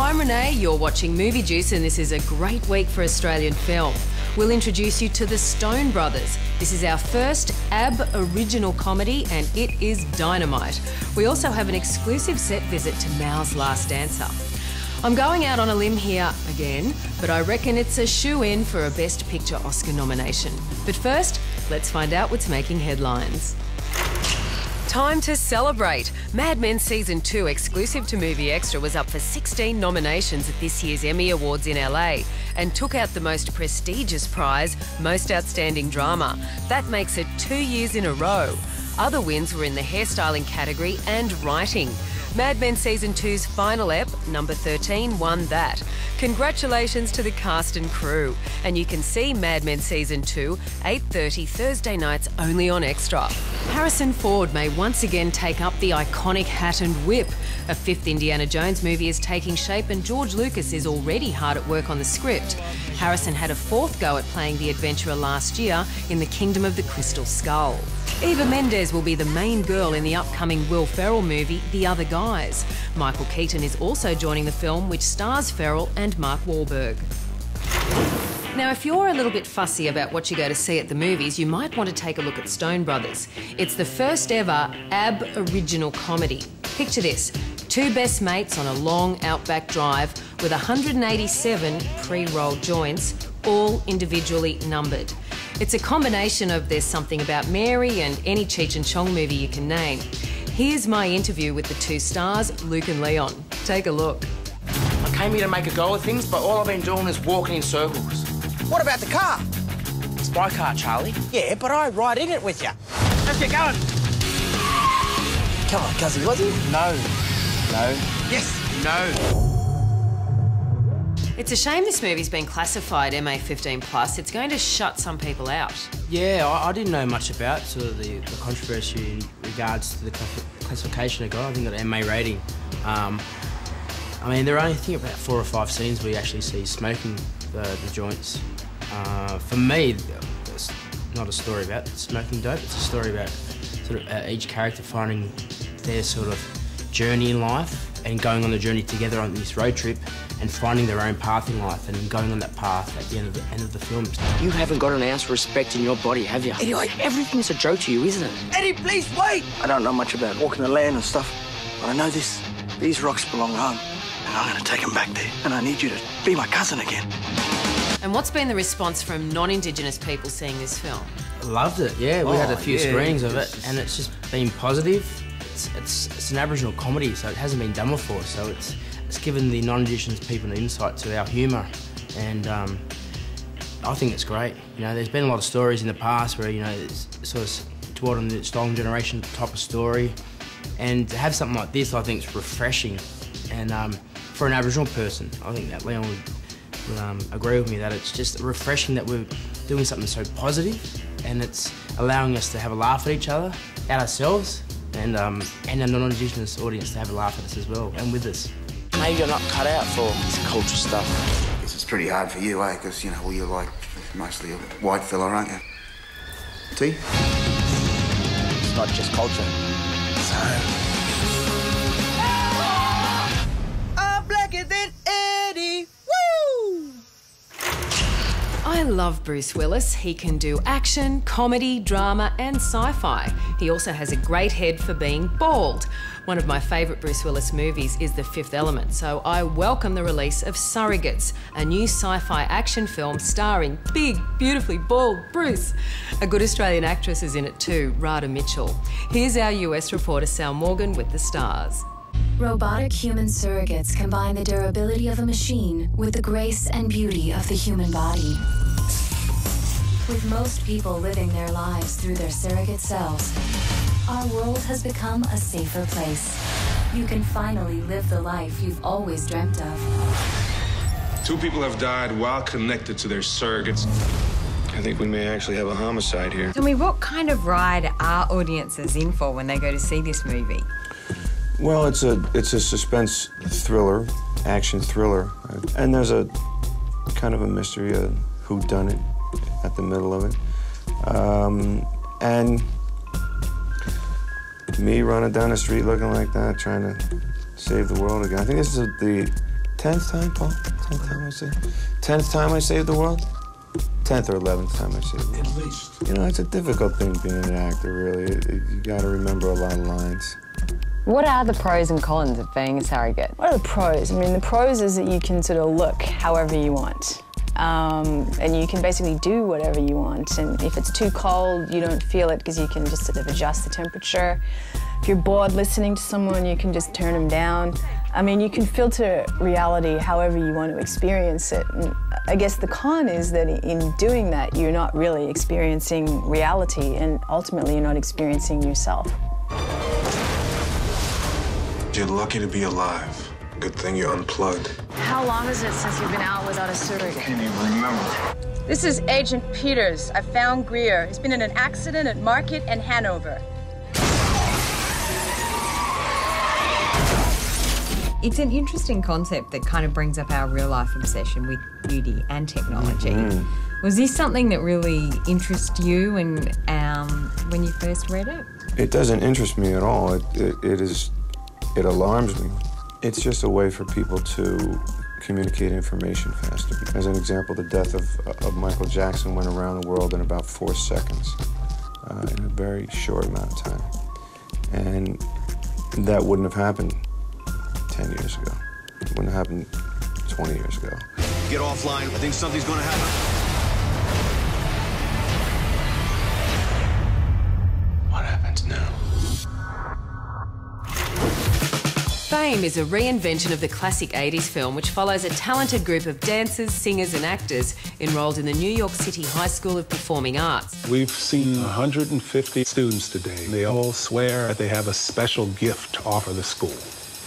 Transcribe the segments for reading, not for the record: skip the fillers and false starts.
I'm Renee, you're watching Movie Juice, and this is a great week for Australian film. We'll introduce you to the Stone Brothers. This is our first AB original comedy, and it is dynamite. We also have an exclusive set visit to Mao's Last Dancer. I'm going out on a limb here again, but I reckon it's a shoo-in for a Best Picture Oscar nomination. But first, let's find out what's making headlines. Time to celebrate. Mad Men Season 2, exclusive to Movie Extra, was up for 16 nominations at this year's Emmy Awards in LA and took out the most prestigious prize, Most Outstanding Drama. That makes it 2 years in a row. Other wins were in the hairstyling category and writing. Mad Men Season 2's final ep, number 13, won that. Congratulations to the cast and crew. And you can see Mad Men Season 2, 8:30 Thursday nights only on Extra. Harrison Ford may once again take up the iconic hat and whip. A fifth Indiana Jones movie is taking shape and George Lucas is already hard at work on the script. Harrison had a fourth go at playing the adventurer last year in The Kingdom of the Crystal Skull. Eva Mendes will be the main girl in the upcoming Will Ferrell movie, The Other Guys. Michael Keaton is also joining the film, which stars Ferrell and Mark Wahlberg. Now, if you're a little bit fussy about what you go to see at the movies, you might want to take a look at Stone Brothers. It's the first ever AB original comedy. Picture this, two best mates on a long outback drive with 187 pre-rolled joints, all individually numbered. It's a combination of There's Something About Mary and any Cheech and Chong movie you can name. Here's my interview with the two stars, Luke and Leon. Take a look. I came here to make a go of things, but all I've been doing is walking in circles. What about the car? It's my car, Charlie. Yeah, but I ride in it with you. Let's get going. Come on, Cuzzy, was he? No. No. Yes. No. It's a shame this movie's been classified MA15+. It's going to shut some people out. Yeah, I didn't know much about sort of the controversy in regards to the classification it got. I think it got an MA rating. I mean, there are only, I think, about 4 or 5 scenes where you actually see smoking the joints. For me, it's not a story about smoking dope. It's a story about sort of each character finding their sort of journey in life and going on the journey together on this road trip and finding their own path in life and going on that path at the end of the film. You haven't got an ounce of respect in your body, have you? Eddie, Everything's a joke to you, isn't it? Eddie, please wait! I don't know much about walking the land and stuff, but I know this. These rocks belong home, and I'm going to take them back there, and I need you to be my cousin again. And what's been the response from non-Indigenous people seeing this film? Loved it, yeah. We had a few screenings of it, and it's just been positive. It's an Aboriginal comedy, so it hasn't been done before, so it's given the non-Indigenous people an insight to our humour, and I think it's great. You know, there's been a lot of stories in the past where, you know, it's sort of toward on the Stolen Generation type of story, and to have something like this, I think it's refreshing, and for an Aboriginal person, I think that Leon would agree with me that it's just refreshing that we're doing something so positive, and it's allowing us to have a laugh at each other, at ourselves, and a non-Indigenous audience to have a laugh at us as well, and with us. Maybe you're not cut out for this culture stuff. I guess it's pretty hard for you, eh? Because, you know, well, you're like mostly a white fella, aren't you? T? It's not just culture. So... I'm blacker than Eddie! Woo! I love Bruce Willis. He can do action, comedy, drama and sci-fi. He also has a great head for being bald. One of my favourite Bruce Willis movies is The Fifth Element, so I welcome the release of Surrogates, a new sci-fi action film starring big, beautifully bald Bruce. A good Australian actress is in it too, Radha Mitchell. Here's our US reporter Sal Morgan with the stars. Robotic human surrogates combine the durability of a machine with the grace and beauty of the human body. With most people living their lives through their surrogate selves, our world has become a safer place. You can finally live the life you've always dreamt of. 2 people have died while connected to their surrogates. I think we may actually have a homicide here. Tell me, what kind of ride are audiences in for when they go to see this movie? Well, it's a suspense thriller, action thriller, and there's a kind of a mystery, a whodunit at the middle of it, and me running down the street looking like that, trying to save the world again. I think this is the 10th time, Paul? 10th time I saved? 10th time I saved the world? 10th or 11th time I saved the world. At least. You know, it's a difficult thing being an actor, really. You gotta remember a lot of lines. What are the pros and cons of being a surrogate? What are the pros? I mean, the pros is that you can sort of look however you want. And you can basically do whatever you want. And if it's too cold, you don't feel it because you can just sort of adjust the temperature. If you're bored listening to someone, you can just turn them down. I mean, you can filter reality however you want to experience it. And I guess the con is that in doing that, you're not really experiencing reality, and ultimately you're not experiencing yourself. You're lucky to be alive. Good thing you're unplugged. How long is it since you've been out without a surrogate? Can't even remember. This is Agent Peters. I found Greer. He's been in an accident at Market and Hanover. It's an interesting concept that kind of brings up our real-life obsession with beauty and technology. Was this something that really interested you when you first read it? It doesn't interest me at all. It alarms me. It's just a way for people to communicate information faster. As an example, the death of Michael Jackson went around the world in about 4 seconds, in a very short amount of time. And that wouldn't have happened 10 years ago. It wouldn't have happened 20 years ago. Get offline. I think something's going to happen. What happens now? Fame is a reinvention of the classic 80s film, which follows a talented group of dancers, singers and actors enrolled in the New York City High School of Performing Arts. We've seen 150 students today. They all swear that they have a special gift to offer the school.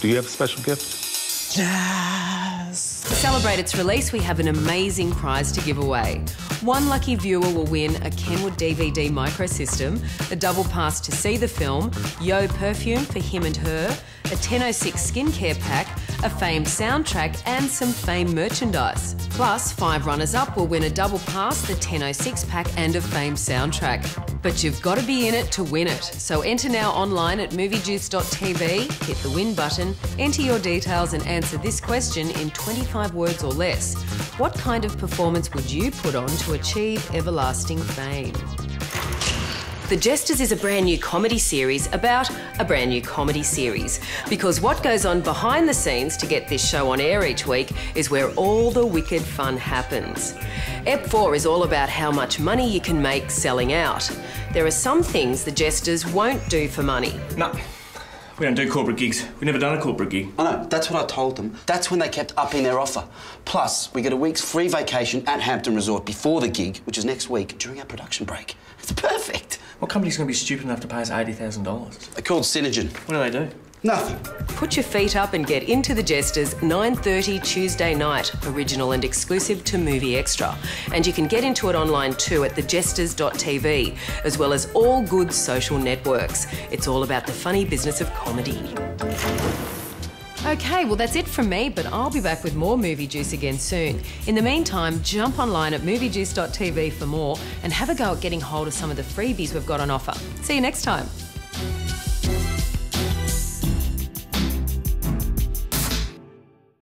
Do you have a special gift? Yes! To celebrate its release, we have an amazing prize to give away. One lucky viewer will win a Kenwood DVD microsystem, a double pass to see the film, Yo perfume for him and her, a 1006 skincare pack, a Fame soundtrack and some Fame merchandise. Plus, 5 runners-up will win a double pass, the 1006 pack and a Fame soundtrack. But you've got to be in it to win it. So enter now online at moviejuice.tv, hit the win button, enter your details and answer this question in 25 words or less. What kind of performance would you put on to achieve everlasting fame? The Jesters is a brand new comedy series about a brand new comedy series. Because what goes on behind the scenes to get this show on air each week is where all the wicked fun happens. Ep 4 is all about how much money you can make selling out. There are some things the Jesters won't do for money. No, we don't do corporate gigs. We've never done a corporate gig. I know, that's what I told them. That's when they kept upping their offer. Plus, we get a week's free vacation at Hampton Resort before the gig, which is next week, during our production break. It's perfect. What company's going to be stupid enough to pay us $80,000? They're called Synergen. What do they do? Nothing. Put your feet up and get into The Jesters, 9:30 Tuesday night, original and exclusive to Movie Extra. And you can get into it online too at thejesters.tv, as well as all good social networks. It's all about the funny business of comedy. Okay, well that's it from me, but I'll be back with more Movie Juice again soon. In the meantime, jump online at moviejuice.tv for more and have a go at getting hold of some of the freebies we've got on offer. See you next time.